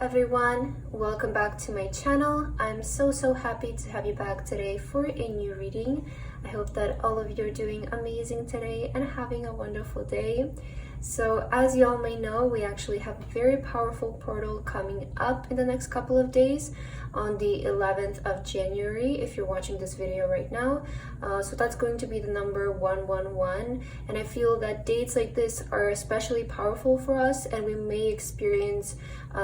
everyone, welcome back to my channel. I'm so happy to have you back today for a new reading. I hope that all of you are doing amazing today and having a wonderful day. So as you all may know, we actually have a very powerful portal coming up in the next couple of days on the 11th of January if you're watching this video right now. So that's going to be the number 111, and I feel that dates like this are especially powerful for us, and we may experience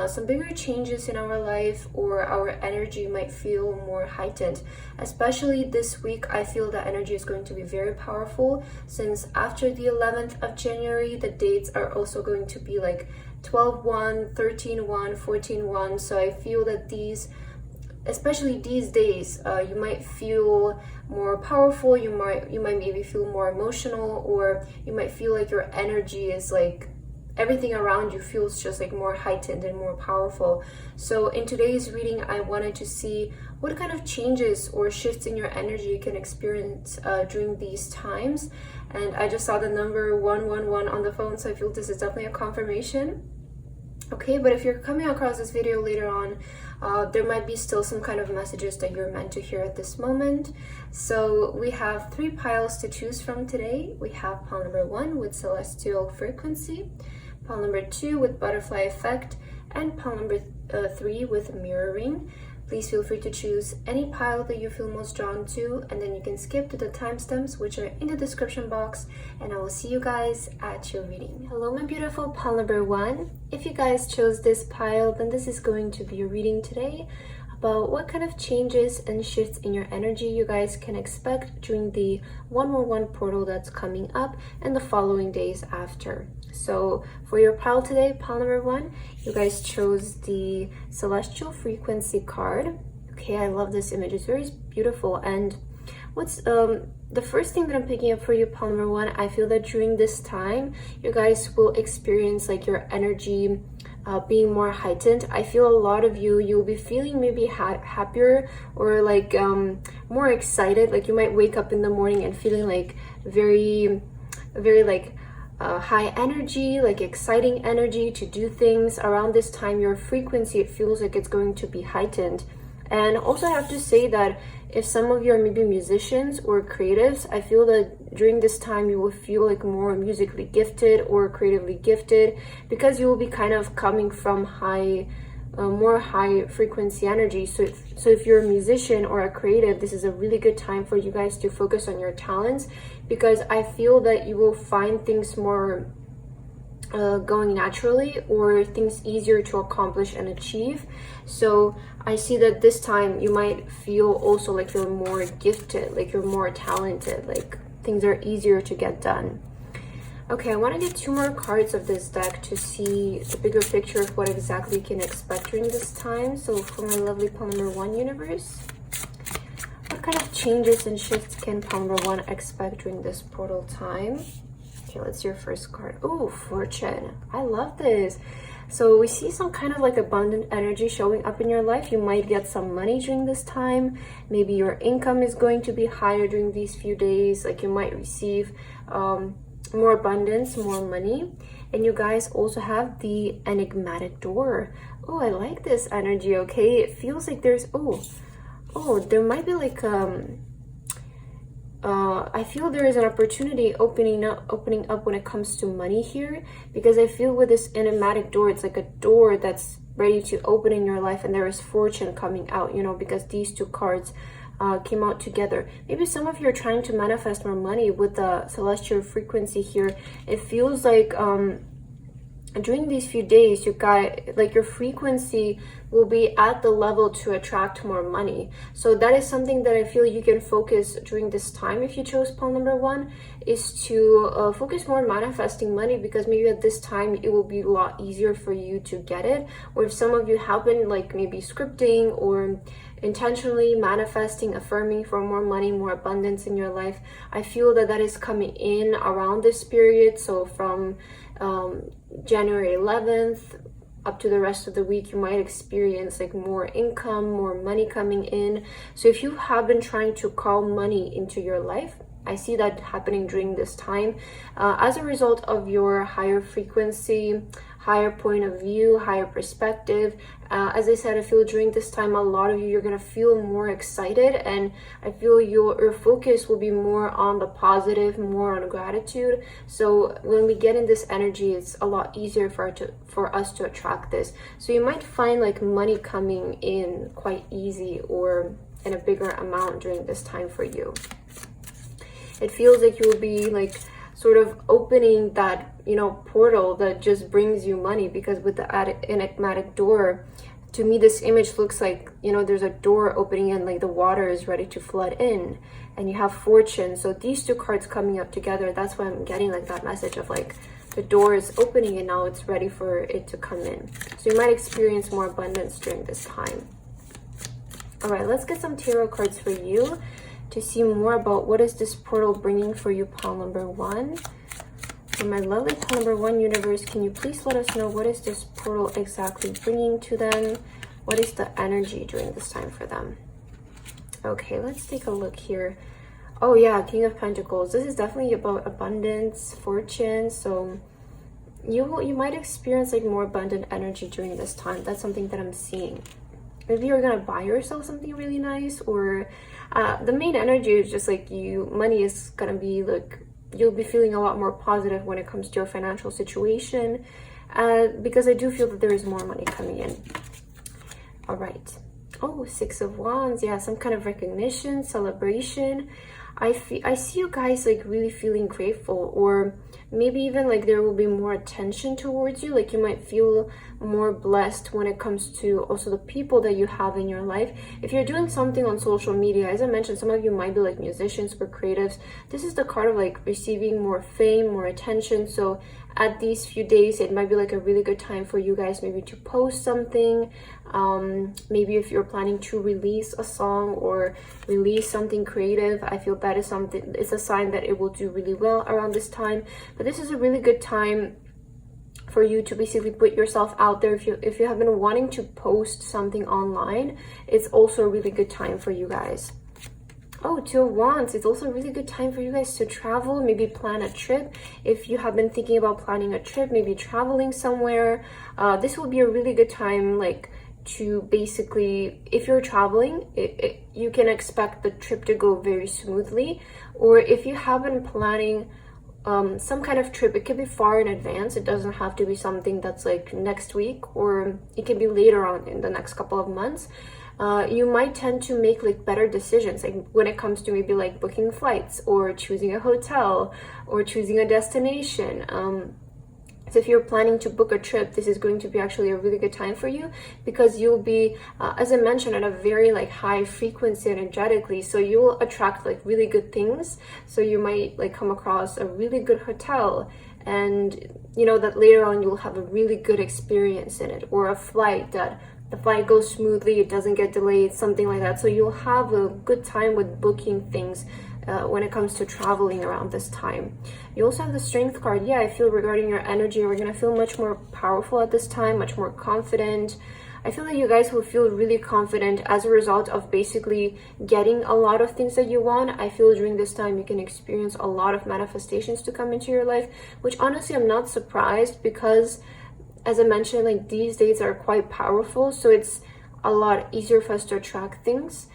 some bigger changes in our life, or our energy might feel more heightened. Especially this week, I feel that energy is going to be very powerful, since after the 11th of January, the dates are also going to be like 12-1, 13-1, 14-1. So I feel that especially these days, you might feel more powerful, you might maybe feel more emotional, or you might feel like your energy is like everything around you feels just like more heightened and more powerful. So in today's reading, I wanted to see what kind of changes or shifts in your energy you can experience during these times. And I just saw the number 111 on the phone, so I feel this is definitely a confirmation. Okay, but if you're coming across this video later on, there might be still some kind of messages that you're meant to hear at this moment. So we have 3 piles to choose from today. We have pile number 1 with celestial frequency, pile number 2 with butterfly effect, and pile number 3 with mirroring. Please feel free to choose any pile that you feel most drawn to, and then you can skip to the timestamps which are in the description box, and I will see you guys at your reading. Hello my beautiful pile number 1. If you guys chose this pile, then this is going to be your reading today about what kind of changes and shifts in your energy you guys can expect during the 111 portal that's coming up and the following days after. So for your pile today, pile number 1, you guys chose the celestial frequency card. Okay, I love this image, it's very beautiful. And what's the first thing that I'm picking up for you, pile number 1, I feel that during this time you guys will experience like your energy being more heightened. I feel a lot of you'll be feeling maybe happier, or like more excited. Like you might wake up in the morning and feeling like very like high energy, like exciting energy to do things. Around this time, your frequency, it feels like it's going to be heightened. And also I have to say that if some of you are maybe musicians or creatives, I feel that during this time you will feel like more musically gifted or creatively gifted, because you will be kind of coming from more high frequency energy. So if you're a musician or a creative, this is a really good time for you guys to focus on your talents, because I feel that you will find things more going naturally, or things easier to accomplish and achieve. So I see that this time you might feel also like you're more gifted, like you're more talented, like things are easier to get done. Okay, I want to get 2 more cards of this deck to see the bigger picture of what exactly you can expect during this time. So for my lovely pile number 1 universe, what kind of changes and shifts can pile number 1 expect during this portal time? Okay, let's see your first card. Oh, fortune. I love this. So we see some kind of like abundant energy showing up in your life. You might get some money during this time. Maybe your income is going to be higher during these few days. Like you might receive more abundance, more money. And you guys also have the enigmatic door. Oh, I like this energy. Okay, it feels like there's there might be like I feel there is an opportunity opening up when it comes to money here, because I feel with this enigmatic door, it's like a door that's ready to open in your life, and there is fortune coming out, you know, because these 2 cards came out together. Maybe some of you are trying to manifest more money with the celestial frequency here. It feels like during these few days, you got like your frequency will be at the level to attract more money. So that is something that I feel you can focus during this time. If you chose pile number 1, is to focus more on manifesting money, because maybe at this time it will be a lot easier for you to get it. Or if some of you have been like maybe scripting or intentionally manifesting, affirming for more money, more abundance in your life, I feel that that is coming in around this period. So from January 11th up to the rest of the week, you might experience like more income, more money coming in. So if you have been trying to call money into your life, I see that happening during this time as a result of your higher frequency, higher point of view, higher perspective. As I said, I feel during this time, a lot of you, you're gonna feel more excited, and I feel your focus will be more on the positive, more on gratitude. So when we get in this energy, it's a lot easier for us to attract this. So you might find like money coming in quite easy or in a bigger amount during this time for you. It feels like you'll be like sort of opening that, you know, portal that just brings you money, because with the enigmatic door, to me this image looks like, you know, there's a door opening and like the water is ready to flood in, and you have fortune. So these two cards coming up together, that's why I'm getting like that message of like the door is opening and now it's ready for it to come in. So you might experience more abundance during this time. All right, let's get some tarot cards for you to see more about what is this portal bringing for you, pile number 1. For my lovely pile number 1, universe, can you please let us know what is this portal exactly bringing to them? What is the energy during this time for them? Okay, let's take a look here. Oh yeah, King of Pentacles. This is definitely about abundance, fortune. So you might experience like more abundant energy during this time. That's something that I'm seeing. Maybe you're gonna buy yourself something really nice, or the main energy is just like money is gonna be like, you'll be feeling a lot more positive when it comes to your financial situation, because I do feel that there is more money coming in. All right. Oh, 6 of Wands. Yeah, some kind of recognition, celebration. I see you guys like really feeling grateful, or maybe even like there will be more attention towards you. Like you might feel more blessed when it comes to also the people that you have in your life. If you're doing something on social media, as I mentioned, some of you might be like musicians or creatives. This is the card of like receiving more fame, more attention. So at these few days, it might be like a really good time for you guys maybe to post something. Maybe if you're planning to release a song or release something creative, I feel that is something, it's a sign that it will do really well around this time. But this is a really good time for you to basically put yourself out there. If you have been wanting to post something online, it's also a really good time for you guys. Oh, 2 of Wands. It's also a really good time for you guys to travel, maybe plan a trip. If you have been thinking about planning a trip, maybe traveling somewhere, this will be a really good time, like, to basically, if you're traveling, you can expect the trip to go very smoothly. Or if you have been planning some kind of trip, it can be far in advance. It doesn't have to be something that's like next week, or it can be later on in the next couple of months. You might tend to make like better decisions, like when it comes to maybe like booking flights or choosing a hotel or choosing a destination. So if you're planning to book a trip, this is going to be actually a really good time for you, because you'll be, as I mentioned, at a very like high frequency energetically. So you will attract like really good things. So you might like come across a really good hotel, and you know that later on you'll have a really good experience in it, or a flight that the flight goes smoothly, it doesn't get delayed, something like that. So you'll have a good time with booking things when it comes to traveling around this time. You also have the Strength card. Yeah, I feel regarding your energy, we're gonna feel much more powerful at this time, much more confident. I feel that you guys will feel really confident as a result of basically getting a lot of things that you want. I feel during this time you can experience a lot of manifestations to come into your life, which honestly I'm not surprised, because as I mentioned, like these days are quite powerful, so it's a lot easier for us to attract things.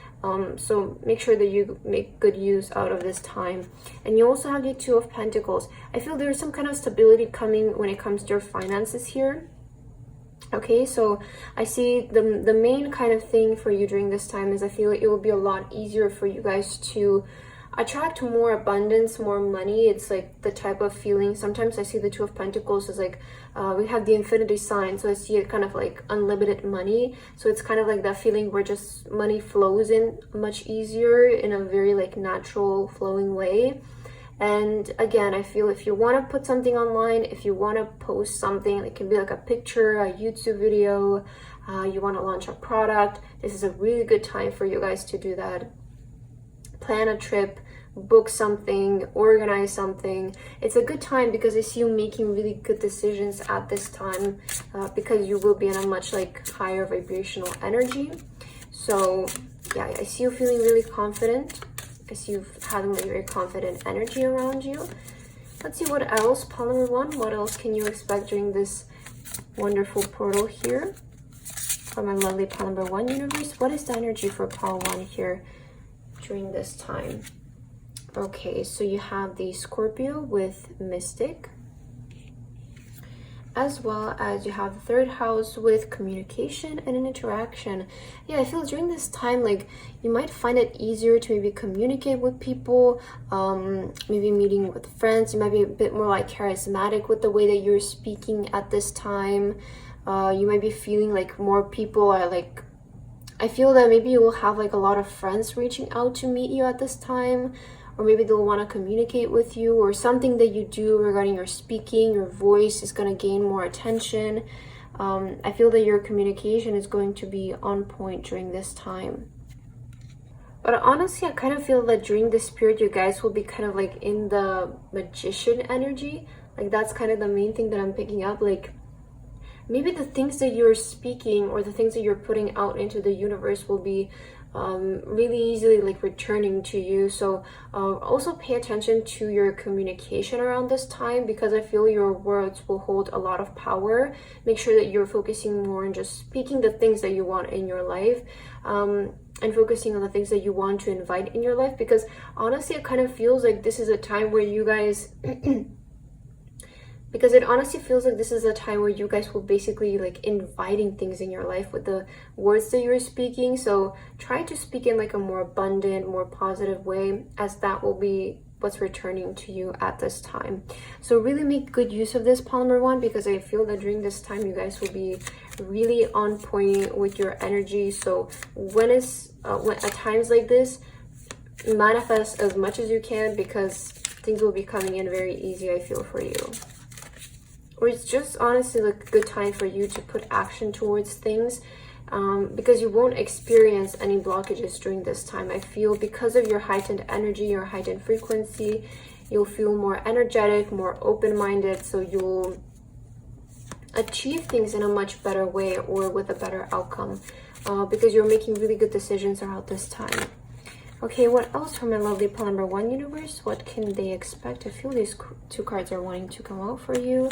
So make sure that you make good use out of this time. And you also have the 2 of Pentacles. I feel there's some kind of stability coming when it comes to your finances here. Okay, so I see the main kind of thing for you during this time is I feel it will be a lot easier for you guys to attract more abundance, more money. It's like the type of feeling. Sometimes I see the 2 of Pentacles as like we have the infinity sign, so I see it kind of like unlimited money. So it's kind of like that feeling where just money flows in much easier in a very like natural flowing way. And again, I feel if you want to put something online, if you want to post something, it can be like a picture, a YouTube video, you want to launch a product, this is a really good time for you guys to do that. Plan a trip, book something, organize something. It's a good time because I see you making really good decisions at this time, because you will be in a much like higher vibrational energy. So yeah, I see you feeling really confident. I see you having like very confident energy around you. Let's see what else, pile number 1, what else can you expect during this wonderful portal here for my lovely pile number 1 universe. What is the energy for pile 1 here during this time? Okay, so you have the Scorpio with Mystic, as well as you have the 3rd house with communication and an interaction. Yeah, I feel during this time, like, you might find it easier to maybe communicate with people, maybe meeting with friends. You might be a bit more like charismatic with the way that you're speaking at this time. You might be feeling like more people are like, I feel that maybe you will have like a lot of friends reaching out to meet you at this time, or maybe they'll want to communicate with you, or something that you do regarding your speaking, your voice is going to gain more attention. I feel that your communication is going to be on point during this time. But honestly, I kind of feel that during this period, you guys will be kind of like in the magician energy. Like, that's kind of the main thing that I'm picking up. Like, maybe the things that you're speaking or the things that you're putting out into the universe will be really easily like returning to you. So also pay attention to your communication around this time, because I feel your words will hold a lot of power. Make sure that you're focusing more on just speaking the things that you want in your life, and focusing on the things that you want to invite in your life, because honestly it kind of feels like this is a time where you guys because it honestly feels like this is a time where you guys will basically like inviting things in your life with the words that you're speaking. So try to speak in like a more abundant, more positive way, as that will be what's returning to you at this time. So really make good use of this, pile number 1, because I feel that during this time you guys will be really on point with your energy. So when at times like this, manifest as much as you can, because things will be coming in very easy, I feel, for you. Or it's just honestly like a good time for you to put action towards things, because you won't experience any blockages during this time. I feel because of your heightened energy, your heightened frequency, you'll feel more energetic, more open-minded, so you'll achieve things in a much better way or with a better outcome, because you're making really good decisions around this time. Okay, what else from my lovely pile number 1 universe? What can they expect? I feel these 2 cards are wanting to come out for you.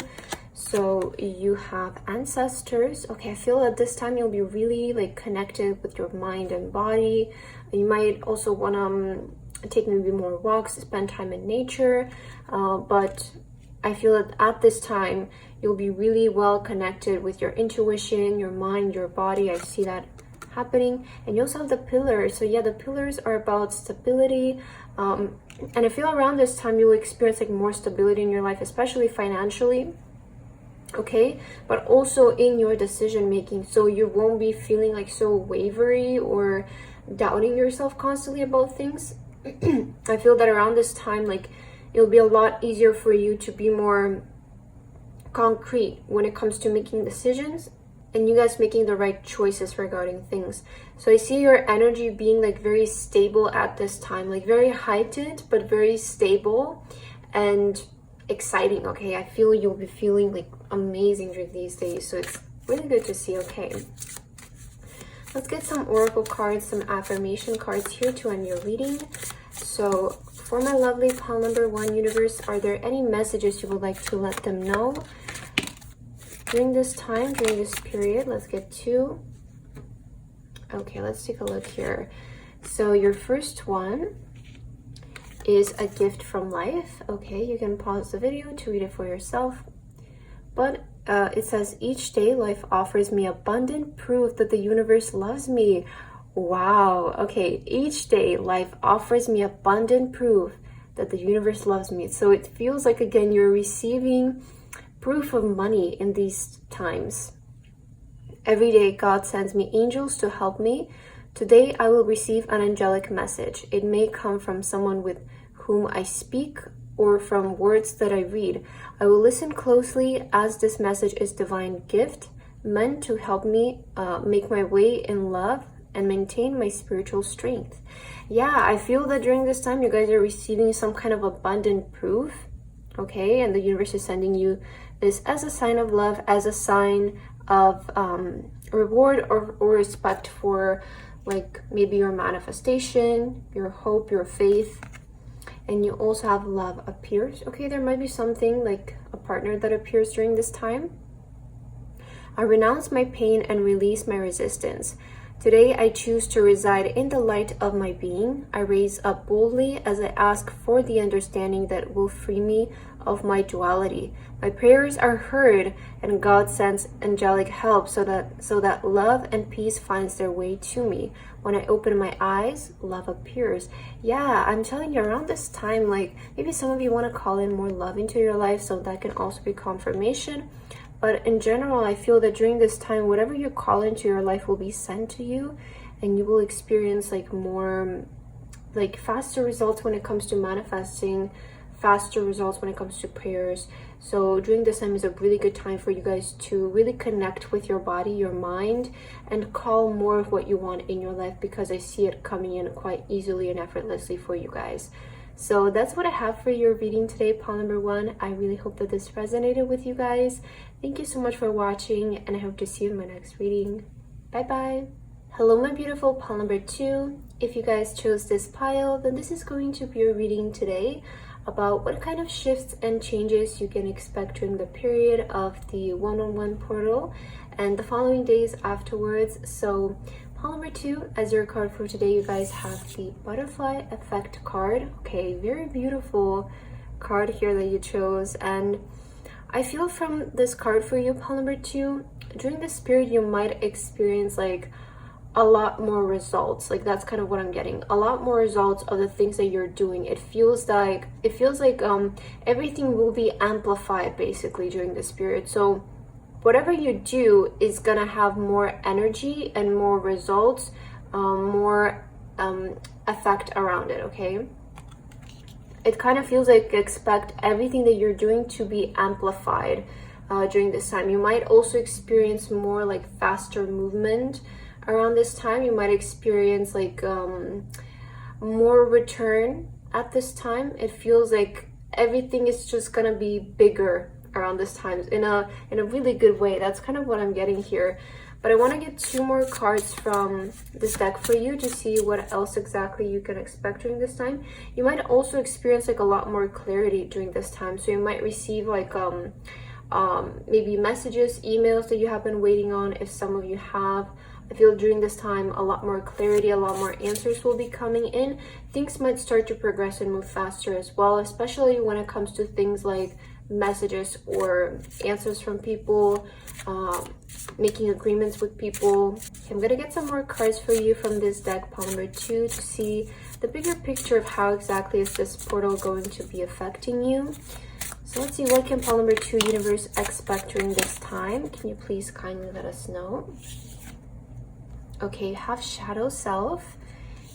So you have ancestors. Okay, I feel that this time you'll be really like connected with your mind and body. You might also want to take maybe more walks, spend time in nature. But I feel that at this time you'll be really well connected with your intuition, your mind, your body. I see that happening. And you also have the pillars. So yeah, the pillars are about stability, and I feel around this time you will experience like more stability in your life, especially financially, okay, but also in your decision making. So you won't be feeling like so wavery or doubting yourself constantly about things. I feel that around this time, like, it'll be a lot easier for you to be more concrete when it comes to making decisions, and you guys making the right choices regarding things. So I see your energy being like very stable at this time, like very heightened, but very stable and exciting. Okay, I feel you'll be feeling like amazing during these days. So it's really good to see. Okay, let's get some oracle cards, some affirmation cards here to end your reading. So for my lovely pile number 1 universe, are there any messages you would like to let them know during this time, during this period? Let's get 2. Okay, let's take a look here. So your first one is a gift from life. Okay, you can pause the video to read it for yourself. But it says, each day life offers me abundant proof that the universe loves me. Wow. Okay, each day life offers me abundant proof that the universe loves me. So it feels like, again, you're receiving proof of money in these times. Every day God sends me angels to help me. Today I will receive an angelic message. It may come from someone with whom I speak or from words that I read. I will listen closely, as this message is divine gift meant to help me make my way in love and maintain my spiritual strength. Yeah, I feel that during this time you guys are receiving some kind of abundant proof. Okay, and the universe is sending you this as a sign of love, as a sign of reward or respect for, like, maybe your manifestation, your hope, your faith. And you also have love appears. Okay, there might be something like a partner that appears during this time. I renounce my pain and release my resistance. Today, I choose to reside in the light of my being. I raise up boldly as I ask for the understanding that will free me of my duality. My prayers are heard, and God sends angelic help so that love and peace finds their way to me. When I open my eyes, love appears. Yeah, I'm telling you, around this time, like maybe some of you want to call in more love into your life, so that can also be confirmation. But in general, I feel that during this time, whatever you call into your life will be sent to you, and you will experience like more, like faster results when it comes to manifesting, faster results when it comes to prayers. So during this time is a really good time for you guys to really connect with your body, your mind, and call more of what you want in your life, because I see it coming in quite easily and effortlessly for you guys. So that's what I have for your reading today, pile number 1. I really hope that this resonated with you guys. Thank you so much for watching, and I hope to see you in my next reading. Bye bye. Hello, my beautiful pile number 2. If you guys chose this pile, then this is going to be your reading today about what kind of shifts and changes you can expect during the period of the one-on-one portal and the following days afterwards. So pile number 2, as your card for today, you guys have the butterfly effect card. Okay, very beautiful card here that you chose, and I feel from this card for you, pile number 2, during this period you might experience like a lot more results. Like that's kind of what I'm getting, a lot more results of the things that you're doing. It feels like everything will be amplified basically during this period. So whatever you do is gonna have more energy and more results, more effect around it. Okay, it kind of feels like expect everything that you're doing to be amplified during this time. You might also experience more like faster movement around this time. You might experience like more return at this time. It feels like everything is just gonna be bigger around this time in a really good way. That's kind of what I'm getting here. But I want to get 2 more cards from this deck for you to see what else exactly you can expect during this time. You might also experience like a lot more clarity during this time. So you might receive like maybe messages, emails that you have been waiting on, if some of you have. I feel during this time a lot more clarity, a lot more answers will be coming in. Things might start to progress and move faster as well, especially when it comes to things like messages or answers from people, making agreements with people. Okay, I'm gonna get some more cards for you from this deck, pile number 2, to see the bigger picture of how exactly is this portal going to be affecting you. So let's see, what can pile number 2 universe expect during this time? Can you please kindly let us know? Okay, you have shadow self,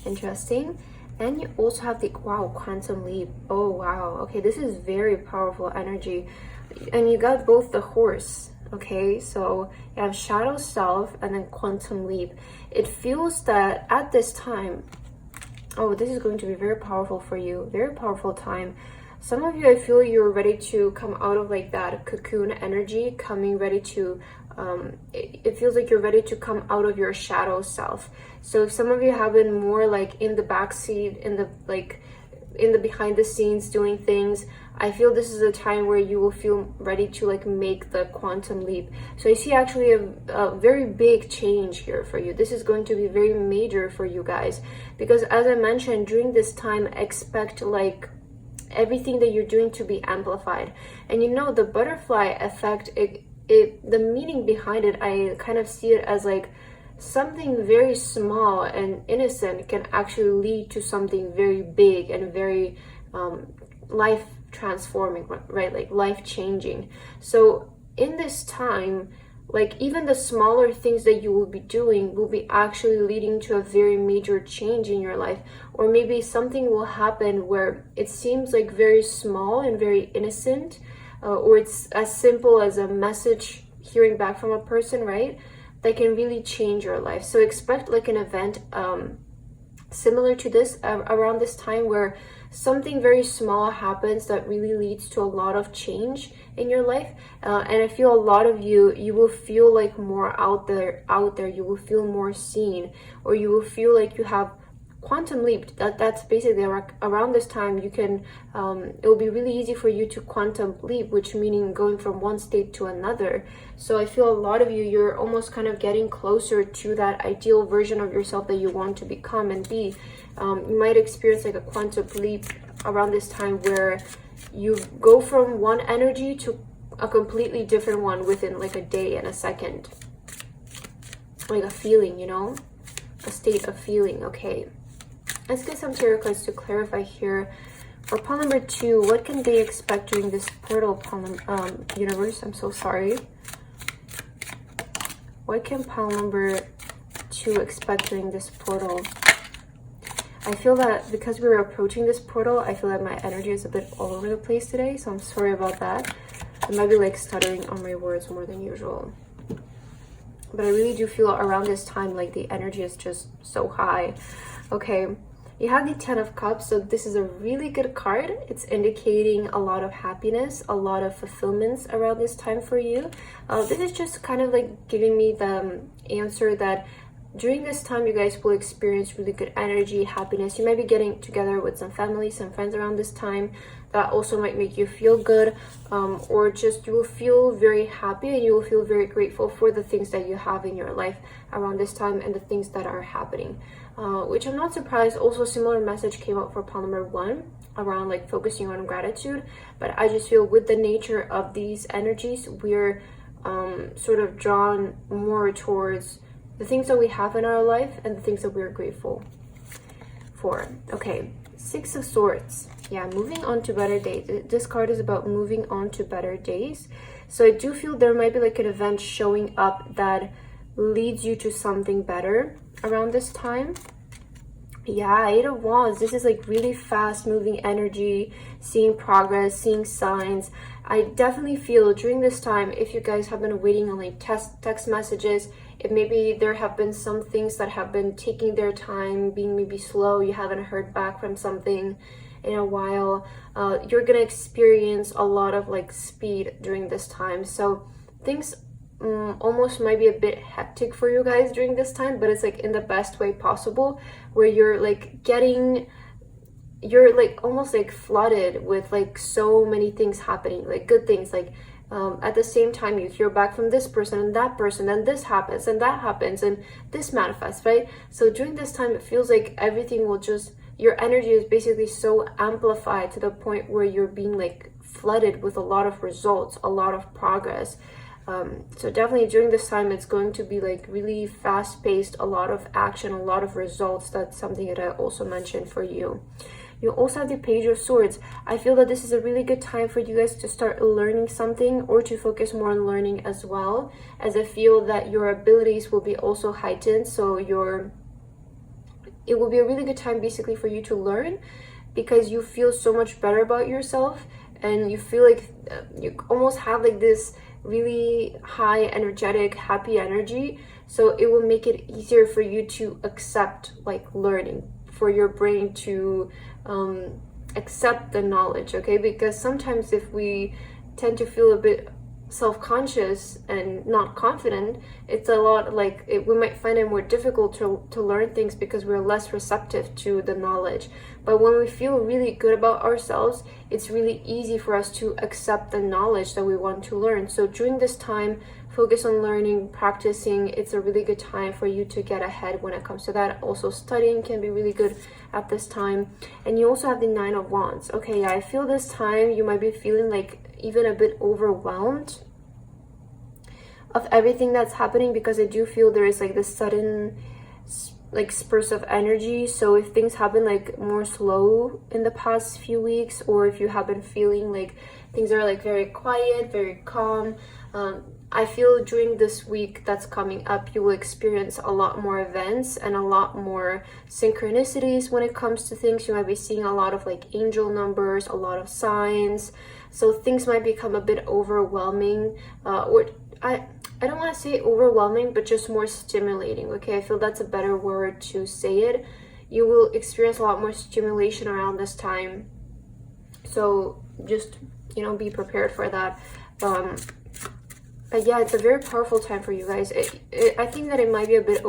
interesting. And you also have the, wow, quantum leap. Oh wow, okay, this is very powerful energy. And you got both the horse. Okay, so you have shadow self and then quantum leap. It feels that at this time, oh, this is going to be very powerful for you, very powerful time. Some of you, I feel you're ready to come out of like that cocoon energy, ready to it feels like you're ready to come out of your shadow self. So if some of you have been more like in the backseat, in the behind the scenes doing things, I feel this is a time where you will feel ready to like make the quantum leap. So I see actually a very big change here for you. This is going to be very major for you guys, because as I mentioned, during this time, expect like everything that you're doing to be amplified. And you know, the butterfly effect, the meaning behind it, I kind of see it as like something very small and innocent can actually lead to something very big and very life transforming, right? Like life changing. So in this time, like even the smaller things that you will be doing will be actually leading to a very major change in your life. Or maybe something will happen where it seems like very small and very innocent, or it's as simple as a message hearing back from a person, right? That can really change your life. So expect like an event similar to this around this time, where something very small happens that really leads to a lot of change in your life. And I feel a lot of you will feel like more out there. You will feel more seen, or you will feel like you have quantum leap. That's basically around this time you can it will be really easy for you to quantum leap, which meaning going from one state to another. So I feel a lot of you're almost kind of getting closer to that ideal version of yourself that you want to become and be. You might experience like a quantum leap around this time where you go from one energy to a completely different one within like a day and a second, like a feeling, you know, a state of feeling. Okay, let's get some tarot cards to clarify here. For pile number 2, what can they expect during this portal, universe? I'm so sorry. What can pile number 2 expect during this portal? I feel that because we're approaching this portal, I feel like my energy is a bit all over the place today, so I'm sorry about that. I might be like stuttering on my words more than usual. But I really do feel around this time like the energy is just so high. Okay, you have the 10 of Cups, so this is a really good card. It's indicating a lot of happiness, a lot of fulfillments around this time for you. This is just kind of like giving me the answer that during this time you guys will experience really good energy, happiness. You might be getting together with some family, some friends around this time. That also might make you feel good, or just you will feel very happy and you will feel very grateful for the things that you have in your life around this time and the things that are happening, which I'm not surprised. Also, similar message came out for pile number 1 around like focusing on gratitude. But I just feel with the nature of these energies, we're sort of drawn more towards the things that we have in our life and the things that we're grateful for. Okay, 6 of Swords. Yeah, moving on to better days. This card is about moving on to better days. So I do feel there might be like an event showing up that leads you to something better around this time. Yeah, 8 of Wands. This is like really fast moving energy, seeing progress, seeing signs. I definitely feel during this time, if you guys have been waiting on like text messages, if maybe there have been some things that have been taking their time, being maybe slow, you haven't heard back from something in a while, you're gonna experience a lot of like speed during this time. So things almost might be a bit hectic for you guys during this time, but it's like in the best way possible, where you're like you're like almost like flooded with like so many things happening, like good things, like at the same time you hear back from this person and that person, and this happens and that happens and this manifests, right? So during this time it feels like everything will just, your energy is basically so amplified to the point where you're being like flooded with a lot of results, a lot of progress. So definitely during this time it's going to be like really fast paced, a lot of action, a lot of results. That's something that I also mentioned for you. You also have the Page of Swords. I feel that this is a really good time for you guys to start learning something, or to focus more on learning as well, as I feel that your abilities will be also heightened. So it will be a really good time basically for you to learn, because you feel so much better about yourself and you feel like you almost have like this really high energetic, happy energy. So it will make it easier for you to accept like learning, for your brain to accept the knowledge. Okay, because sometimes if we tend to feel a bit self-conscious and not confident, it's a lot like we might find it more difficult to learn things because we're less receptive to the knowledge. But when we feel really good about ourselves, it's really easy for us to accept the knowledge that we want to learn. So during this time, focus on learning, practicing. It's a really good time for you to get ahead when it comes to that. Also, studying can be really good at this time. And you also have the 9 of Wands. Okay, yeah, I feel this time you might be feeling like even a bit overwhelmed of everything that's happening, because I do feel there is like this sudden like spurts of energy. So if things happen like more slow in the past few weeks, or if you have been feeling like things are like very quiet, very calm, I feel during this week that's coming up, you will experience a lot more events and a lot more synchronicities when it comes to things. You might be seeing a lot of like angel numbers, a lot of signs. So things might become a bit overwhelming, or I don't want to say overwhelming, but just more stimulating. Okay, I feel that's a better word to say it. You will experience a lot more stimulation around this time. So just, you know, be prepared for that. But yeah, it's a very powerful time for you guys. I think that it might be a bit,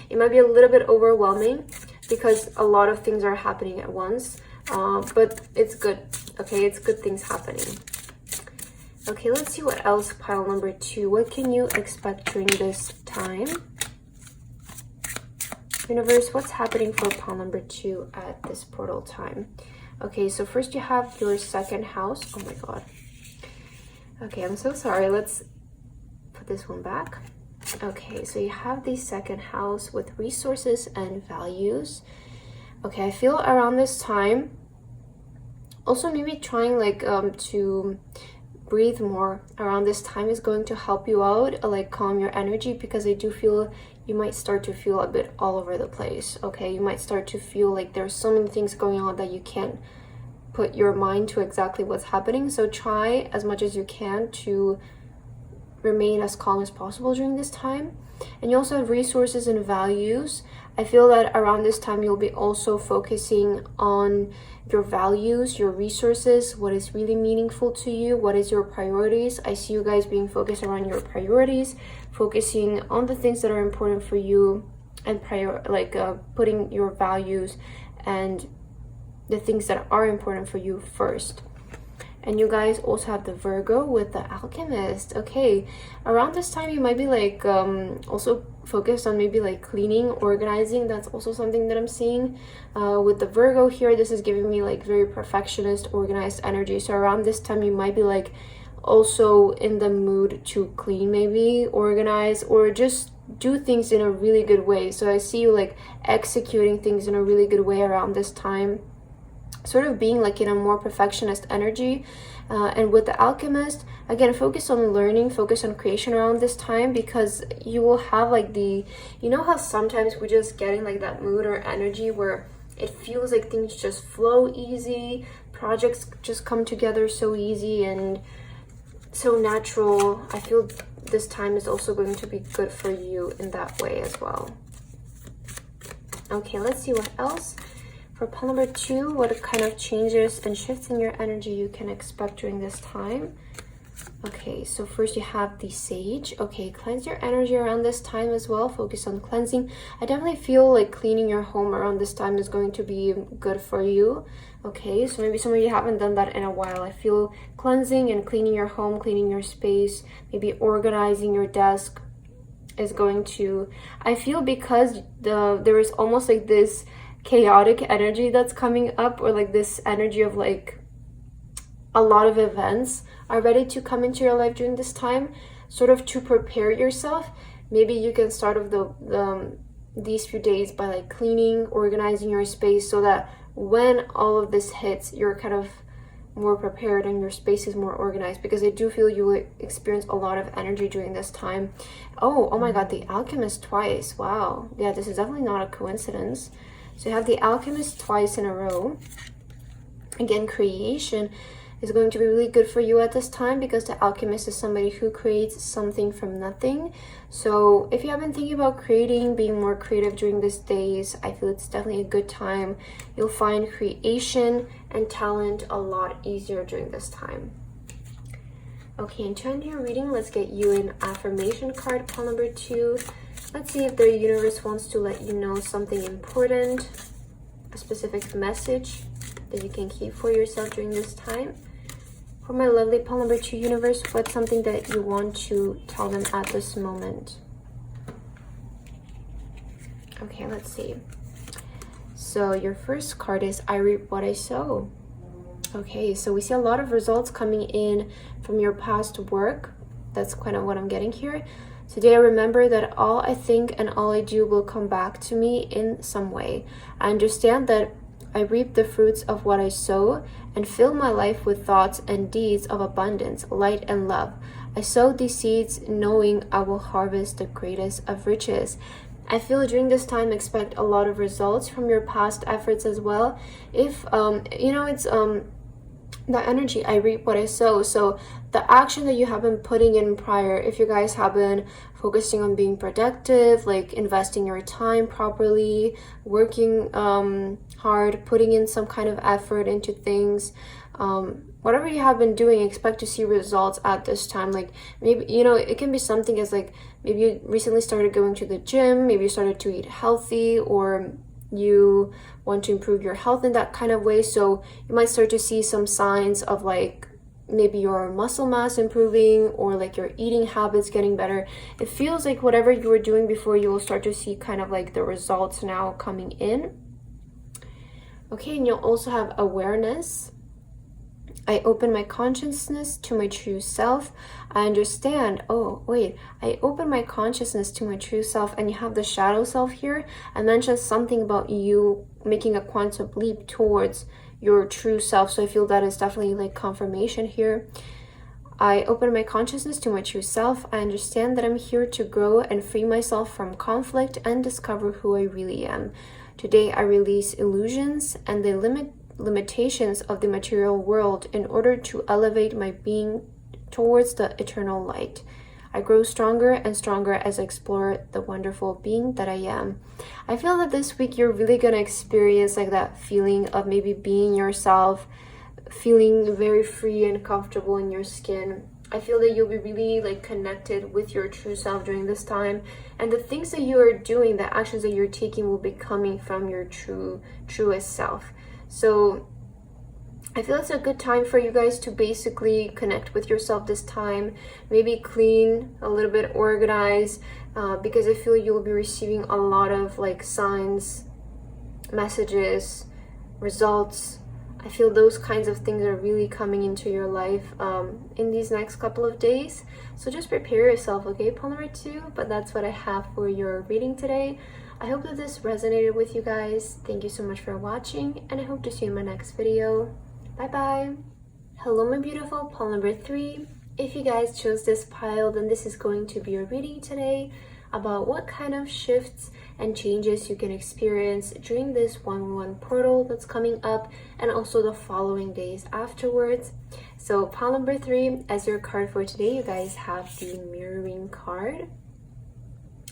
it might be a little bit overwhelming because a lot of things are happening at once. But it's good, okay? It's good things happening. Okay, let's see what else, pile number 2. What can you expect during this time? Universe, what's happening for pile number 2 at this portal time? Okay, so first you have your second house. Oh my god. Okay, I'm so sorry. Let's put this one back. Okay, so you have the second house with resources and values. Okay, I feel around this time, also maybe trying like to breathe more around this time is going to help you out, like calm your energy, because I do feel you might start to feel a bit all over the place. Okay, you might start to feel like there's so many things going on that you can't put your mind to exactly what's happening. So try as much as you can to remain as calm as possible during this time. And you also have resources and values. I feel that around this time you'll be also focusing on your values, your resources, what is really meaningful to you, what is your priorities. I see you guys being focused around your priorities, focusing on the things that are important for you, and putting your values and the things that are important for you first. And you guys also have the Virgo with the Alchemist. Okay, around this time you might be like also focused on maybe like cleaning, organizing. That's also something that I'm seeing with the Virgo here. This is giving me like very perfectionist, organized energy. So around this time you might be like also in the mood to clean, maybe organize, or just do things in a really good way. So I see you like executing things in a really good way around this time, sort of being like in a more perfectionist energy. And with the Alchemist, again, focus on learning, focus on creation around this time, because you will have like you know how sometimes we just get in like that mood or energy where it feels like things just flow easy, projects just come together so easy and so natural. I feel this time is also going to be good for you in that way as well. Okay, let's see what else. For pile number 2, what kind of changes and shifts in your energy you can expect during this time? Okay, so first you have the Sage. Okay, cleanse your energy around this time as well. Focus on cleansing. I definitely feel like cleaning your home around this time is going to be good for you. Okay, so maybe some of you haven't done that in a while. I feel cleansing and cleaning your home, cleaning your space, maybe organizing your desk is going to... I feel because there is almost like this chaotic energy that's coming up, or like this energy of like a lot of events are ready to come into your life during this time, sort of to prepare yourself. Maybe you can start of these few days by like cleaning, organizing your space, so that when all of this hits, you're kind of more prepared and your space is more organized, because I do feel you will experience a lot of energy during this time. Oh my god, the Alchemist twice. Wow, yeah, this is definitely not a coincidence. So you have the Alchemist twice in a row. Again, creation is going to be really good for you at this time, because the Alchemist is somebody who creates something from nothing. So if you have been thinking about creating, being more creative during these days, I feel it's definitely a good time. You'll find creation and talent a lot easier during this time. Okay, and to end your reading, let's get you an affirmation card, pile number 2. Let's see if the universe wants to let you know something important, a specific message that you can keep for yourself during this time. For my lovely pile number 2 universe, what's something that you want to tell them at this moment? Okay, let's see. So your first card is I reap what I sow. Okay, so we see a lot of results coming in from your past work. That's kind of what I'm getting here. Today I remember that all I think and all I do will come back to me in some way. I understand that I reap the fruits of what I sow and fill my life with thoughts and deeds of abundance, light and love. I sow these seeds knowing I will harvest the greatest of riches. I feel during this time expect a lot of results from your past efforts as well. If it's the energy, I reap what I sow. So the action that you have been putting in prior, if you guys have been focusing on being productive, like investing your time properly, working hard, putting in some kind of effort into things, whatever you have been doing, expect to see results at this time. Like maybe, it can be something as like maybe you recently started going to the gym, maybe you started to eat healthy, or you want to improve your health in that kind of way. So you might start to see some signs of like maybe your muscle mass improving, or like your eating habits getting better. It feels like whatever you were doing before, you will start to see kind of like the results now coming in. Okay, and you'll also have awareness. I open my consciousness to my true self. I understand, oh wait, I open my consciousness to my true self. And you have the shadow self here. I mentioned something about you making a quantum leap towards your true self, so I feel that is definitely like confirmation here. I open my consciousness to my true self. I understand that I'm here to grow and free myself from conflict and discover who I really am. Today I release illusions and the limitations of the material world in order to elevate my being towards the eternal light. I grow stronger and stronger as I explore the wonderful being that I am. I feel that this week you're really going to experience like that feeling of maybe being yourself, feeling very free and comfortable in your skin. I feel that you'll be really like connected with your true self during this time, and the things that you are doing, the actions that you're taking will be coming from your truest self. So I feel it's a good time for you guys to basically connect with yourself this time, maybe clean, a little bit organize, because I feel you'll be receiving a lot of like signs, messages, results. I feel those kinds of things are really coming into your life in these next couple of days. So just prepare yourself, okay, pile number 2. But that's what I have for your reading today. I hope that this resonated with you guys. Thank you so much for watching, and I hope to see you in my next video. Bye bye. Hello my beautiful pile number 3. If you guys chose this pile, then this is going to be your reading today about what kind of shifts and changes you can experience during this 1-1 portal that's coming up, and also the following days afterwards. So pile number 3, as your card for today, you guys have the mirroring card.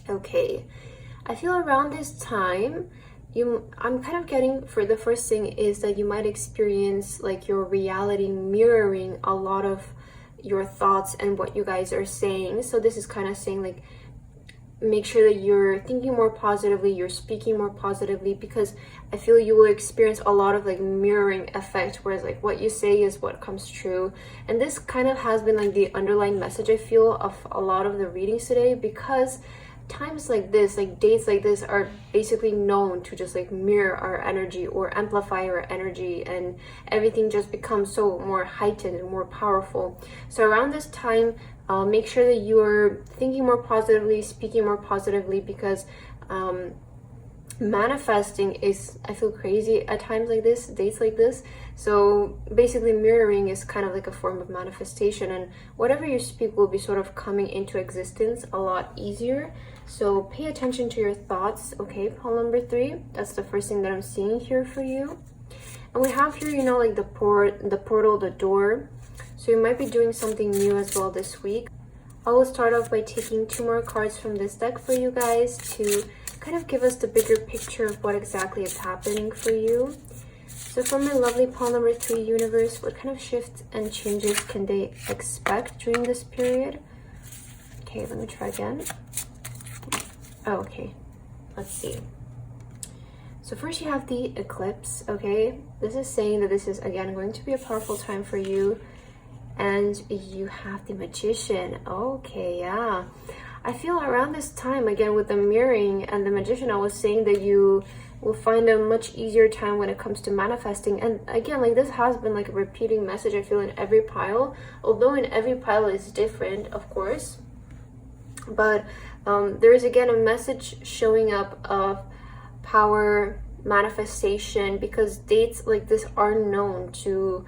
Okay, I feel around this time I'm kind of getting, for the first thing is that you might experience like your reality mirroring a lot of your thoughts and what you guys are saying. So this is kind of saying like, make sure that you're thinking more positively, you're speaking more positively, because I feel you will experience a lot of like mirroring effect, whereas like what you say is what comes true. And this kind of has been like the underlying message I feel of a lot of the readings today, because times like this, like dates like this, are basically known to just like mirror our energy or amplify our energy, and everything just becomes so more heightened and more powerful. So around this time, make sure that you're thinking more positively, speaking more positively, because manifesting is, I feel, crazy at times like this, dates like this. So basically mirroring is kind of like a form of manifestation, and whatever you speak will be sort of coming into existence a lot easier. So pay attention to your thoughts, okay, pile number 3. That's the first thing that I'm seeing here for you. And we have here, you know, like the portal, the door. So you might be doing something new as well this week. I will start off by taking 2 more cards from this deck for you guys to kind of give us the bigger picture of what exactly is happening for you. So for my lovely pile number 3 universe, what kind of shifts and changes can they expect during this period? Okay, let me try again. Oh, okay, let's see. So first you have the eclipse, okay? This is saying that this is, again, going to be a powerful time for you. And you have the magician. Okay, yeah. I feel around this time, again, with the mirroring and the magician, I was saying that you will find a much easier time when it comes to manifesting. And again, like this has been like a repeating message, I feel, in every pile. Although in every pile is different, of course. But there is, again, a message showing up of power, manifestation, because dates like this are known to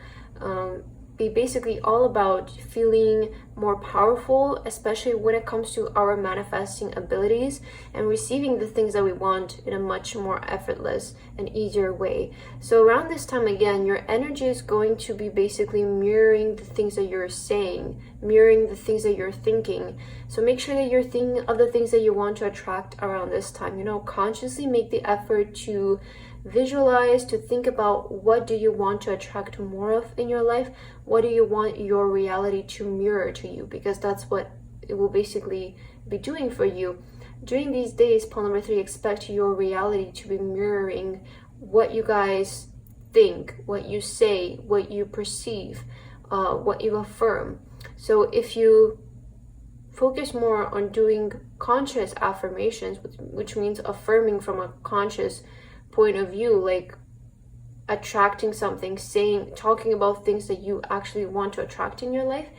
be basically all about feeling more powerful, especially when it comes to our manifesting abilities and receiving the things that we want in a much more effortless and easier way. So around this time, again, your energy is going to be basically mirroring the things that you're saying, mirroring the things that you're thinking. So make sure that you're thinking of the things that you want to attract around this time. You know, consciously make the effort to visualize, to think about what do you want to attract more of in your life, what do you want your reality to mirror to you, because that's what it will basically be doing for you. during these days, pile number 3, expect your reality to be mirroring what you guys think, what you say, what you perceive, what you affirm. So if you focus more on doing conscious affirmations, which means affirming from a conscious point of view, like attracting something, talking about things that you actually want to attract in your life,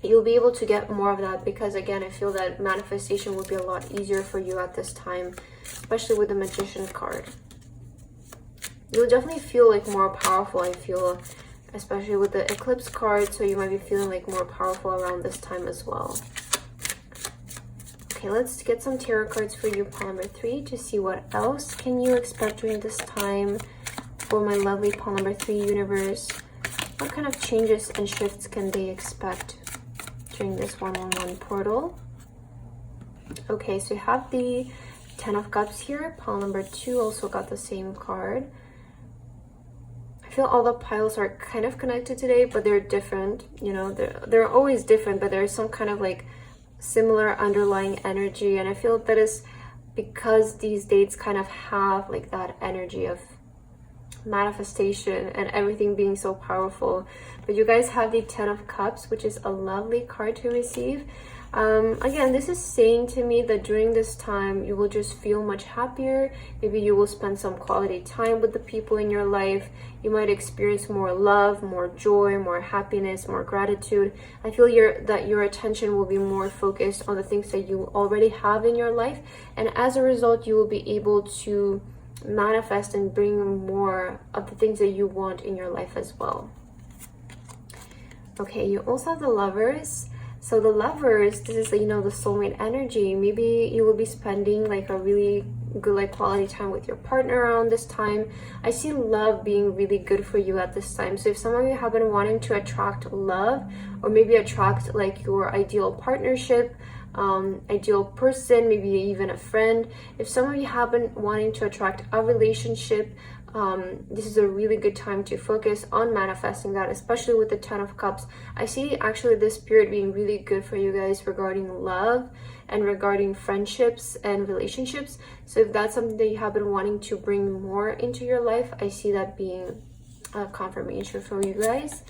you'll be able to get more of that, because again, I feel that manifestation will be a lot easier for you at this time, especially with the Magician card. You'll definitely feel like more powerful, I feel, especially with the Eclipse card, so you might be feeling like more powerful around this time as well. Okay, let's get some tarot cards for you, pile number 3, to see what else can you expect during this time for my lovely pile number 3 universe. What kind of changes and shifts can they expect during this 111 portal? Okay, so you have the 10 of Cups here. Pile number 2 also got the same card. I feel all the piles are kind of connected today, but they're different. You know, they're always different, but there's some kind of like similar underlying energy, and I feel that is because these dates kind of have like that energy of manifestation and everything being so powerful. But you guys have the 10 of Cups, which is a lovely card to receive. Again, this is saying to me that during this time you will just feel much happier. Maybe you will spend some quality time with the people in your life. You might experience more love, more joy, more happiness, more gratitude. I feel that your attention will be more focused on the things that you already have in your life, and as a result you will be able to manifest and bring more of the things that you want in your life as well. Okay, you also have the Lovers. So the Lovers, this is, you know, the soulmate energy. Maybe you will be spending like a really good like quality time with your partner around this time. I see love being really good for you at this time. So if some of you have been wanting to attract love, or maybe attract like your ideal partnership, ideal person, maybe even a friend, if some of you have been wanting to attract a relationship, this is a really good time to focus on manifesting that, especially with the 10 of Cups. I see actually this period being really good for you guys regarding love and regarding friendships and relationships. So if that's something that you have been wanting to bring more into your life, I see that being a confirmation for you guys.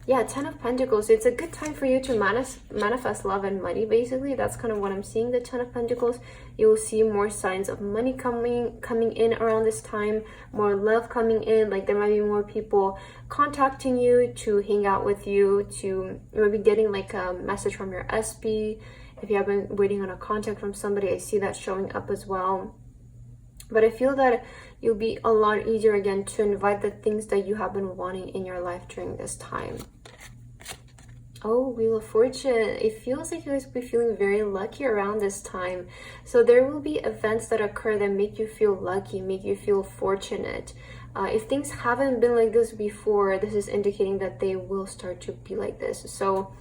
Yeah, 10 of Pentacles. It's a good time for you to manifest love and money, basically. That's kind of what I'm seeing, the 10 of Pentacles. You will see more signs of money coming in around this time, more love coming in. Like there might be more people contacting you to hang out with you, to maybe getting like a message from your SP. If you have been waiting on a contact from somebody, I see that showing up as well. But I feel that you'll be a lot easier again to invite the things that you have been wanting in your life during this time. Oh, Wheel of Fortune. It feels like you guys will be feeling very lucky around this time. So there will be events that occur that make you feel lucky, make you feel fortunate. If things haven't been like this before, this is indicating that they will start to be like this. So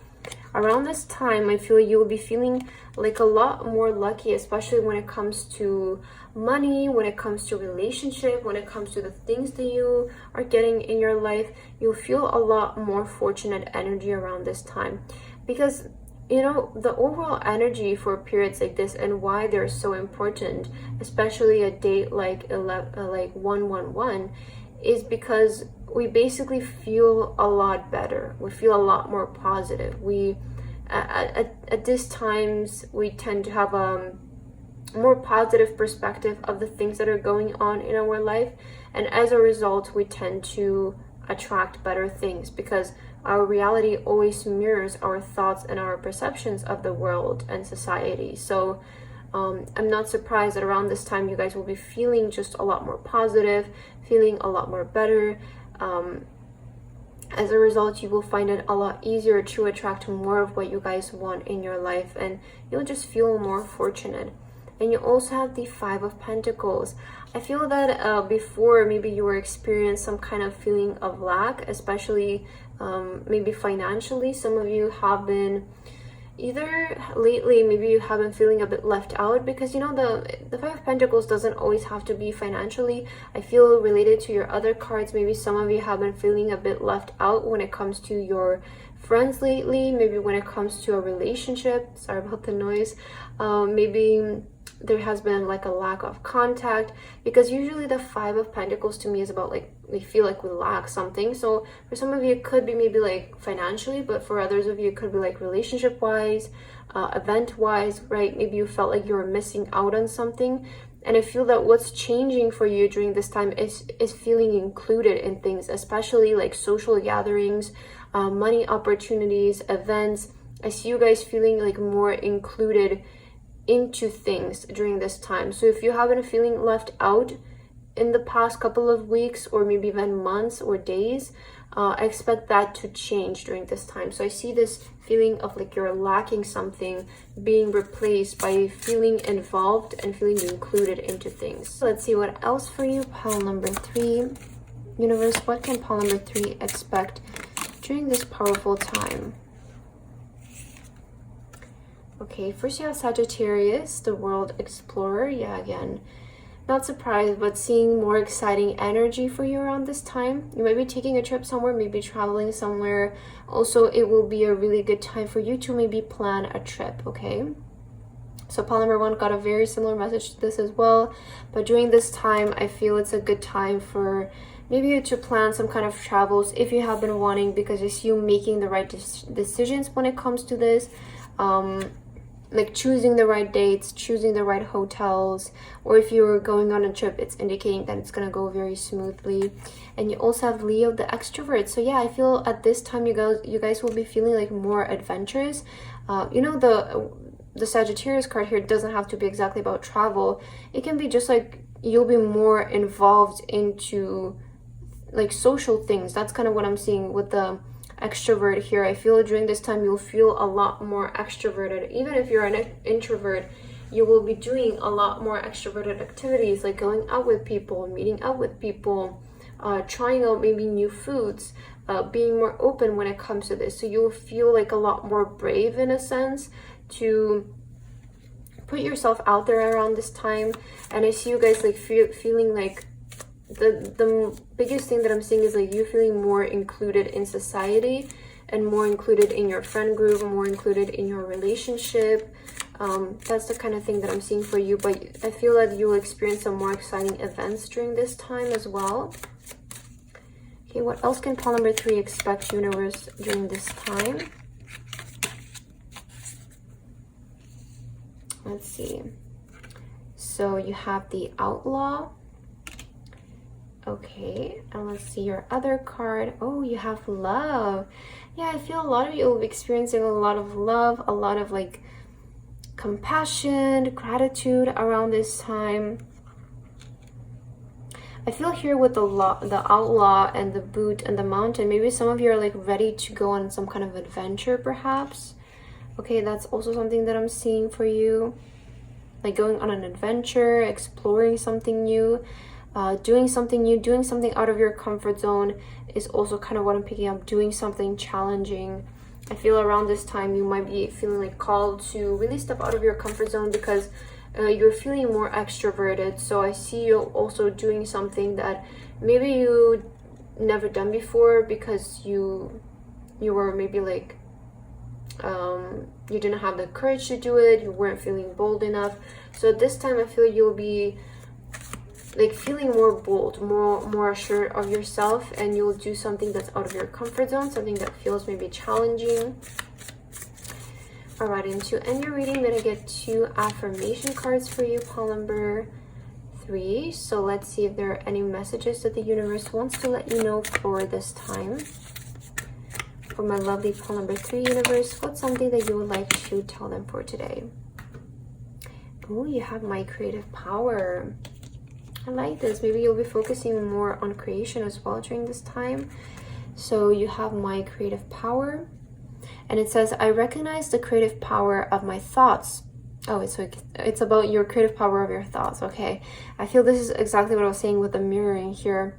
around this time, I feel you will be feeling like a lot more lucky, especially when it comes to money, when it comes to relationship, when it comes to the things that you are getting in your life. You'll feel a lot more fortunate energy around this time, because you know the overall energy for periods like this and why they're so important, especially a date like 111, is because we basically feel a lot better. We feel a lot more positive. We at these times we tend to have a more positive perspective of the things that are going on in our life, and as a result we tend to attract better things, because our reality always mirrors our thoughts and our perceptions of the world and society. So I'm not surprised that around this time you guys will be feeling just a lot more positive, feeling a lot more better. As a result, you will find it a lot easier to attract more of what you guys want in your life, and you'll just feel more fortunate. And you also have the 5 of Pentacles. I feel that before maybe you were experiencing some kind of feeling of lack, especially maybe financially. Some of you have been, either lately maybe you have been feeling a bit left out, because you know the Five of Pentacles doesn't always have to be financially. I feel related to your other cards, maybe some of you have been feeling a bit left out when it comes to your friends lately, maybe when it comes to a relationship. Sorry about the noise. Maybe there has been like a lack of contact, because usually the Five of Pentacles to me is about like we feel like we lack something. So for some of you it could be maybe like financially, but for others of you it could be like relationship wise, event wise, right? Maybe you felt like you were missing out on something. And I feel that what's changing for you during this time is feeling included in things, especially like social gatherings, money opportunities, events. I see you guys feeling like more included into things during this time. So if you have been feeling left out in the past couple of weeks or maybe even months or days, I expect that to change during this time. So I see this feeling of like you're lacking something being replaced by feeling involved and feeling included into things. So let's see what else for you. Pile number 3. Universe, what can pile number 3 expect during this powerful time? Okay, first you have Sagittarius, the world explorer. Yeah, again, not surprised, but seeing more exciting energy for you around this time. You might be taking a trip somewhere, maybe traveling somewhere. Also, it will be a really good time for you to maybe plan a trip, okay? So pile number 1 got a very similar message to this as well. But during this time, I feel it's a good time for maybe you to plan some kind of travels if you have been wanting, because I see you making the right decisions when it comes to this. Like choosing the right dates, choosing the right hotels, or if you're going on a trip, it's indicating that it's gonna go very smoothly. And you also have Leo, the extrovert. So yeah, I feel at this time you guys will be feeling like more adventurous. You know, the Sagittarius card here doesn't have to be exactly about travel. It can be just like you'll be more involved into like social things. That's kind of what I'm seeing with the extrovert here. I feel during this time you'll feel a lot more extroverted. Even if you're an introvert, you will be doing a lot more extroverted activities, like going out with people, meeting up with people, trying out maybe new foods, being more open when it comes to this. So you'll feel like a lot more brave in a sense to put yourself out there around this time. And I see you guys like feeling like the biggest thing that I'm seeing is like you feeling more included in society and more included in your friend group, more included in your relationship. That's the kind of thing that I'm seeing for you. But I feel that you'll experience some more exciting events during this time as well. Okay, what else can pile number 3 expect, universe, during this time? Let's see. So you have the outlaw. Okay, and let's see your other card. Oh, you have love. Yeah, I feel a lot of you will be experiencing a lot of love, a lot of like compassion, gratitude around this time. I feel here with the outlaw and the boot and the mountain, maybe some of you are like ready to go on some kind of adventure perhaps. Okay, that's also something that I'm seeing for you. Like going on an adventure, exploring something new. Doing something new, doing something out of your comfort zone is also kind of what I'm picking up. Doing something challenging. I feel around this time you might be feeling like called to really step out of your comfort zone, because you're feeling more extroverted. So I see you also doing something that maybe you never done before, because you were maybe like you didn't have the courage to do it, you weren't feeling bold enough. So this time I feel you'll be like feeling more bold, more assured of yourself, and you'll do something that's out of your comfort zone, something that feels maybe challenging. All right, and to end your reading, I'm gonna get 2 affirmation cards for you, pile number 3. So let's see if there are any messages that the universe wants to let you know for this time. For my lovely pile number 3, universe, what's something that you would like to tell them for today? Oh, you have my creative power. I like this. Maybe you'll be focusing more on creation as well during this time. So you have my creative power, and it says, I recognize the creative power of my thoughts. Oh, it's about your creative power of your thoughts. Okay, I feel this is exactly what I was saying with the mirroring here.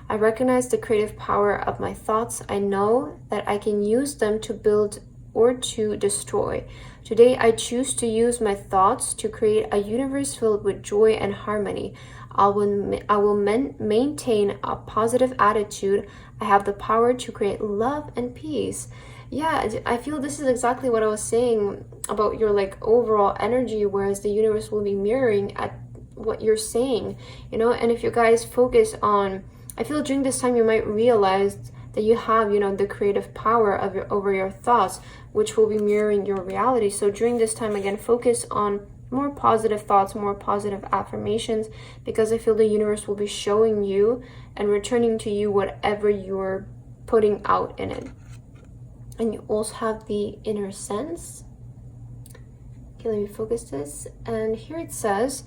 I recognize the creative power of my thoughts. I know that I can use them to build or to destroy. Today, I choose to use my thoughts to create a universe filled with joy and harmony. I will maintain a positive attitude. I have the power to create love and peace. Yeah, I feel this is exactly what I was saying about your like overall energy, whereas the universe will be mirroring at what you're saying, you know. And if you guys focus on, I feel during this time you might realize that you have, you know, the creative power of over your thoughts, which will be mirroring your reality. So during this time, again, focus on more positive thoughts, more positive affirmations, because I feel the universe will be showing you and returning to you whatever you're putting out in it. And you also have the inner sense. Okay, let me focus this. And here it says,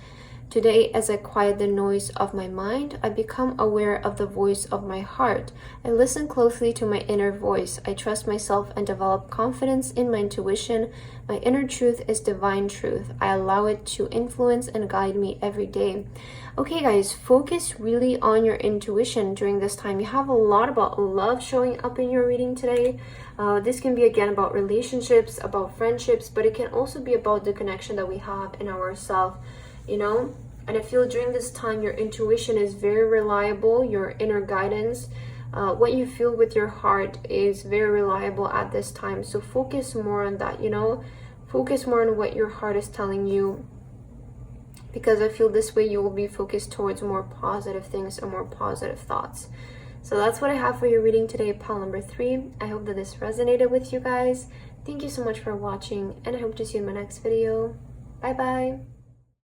today, as I quiet the noise of my mind, I become aware of the voice of my heart. I listen closely to my inner voice. I trust myself and develop confidence in my intuition. My inner truth is divine truth. I allow it to influence and guide me every day. Okay, guys, focus really on your intuition during this time. You have a lot about love showing up in your reading today. This can be, again, about relationships, about friendships, but it can also be about the connection that we have in ourselves. You know, and I feel during this time your intuition is very reliable, your inner guidance, what you feel with your heart is very reliable at this time. So focus more on that, you know, focus more on what your heart is telling you, because I feel this way you will be focused towards more positive things or more positive thoughts. So that's what I have for your reading today, pile number 3. I hope that this resonated with you guys. Thank you so much for watching, and I hope to see you in my next video. Bye bye.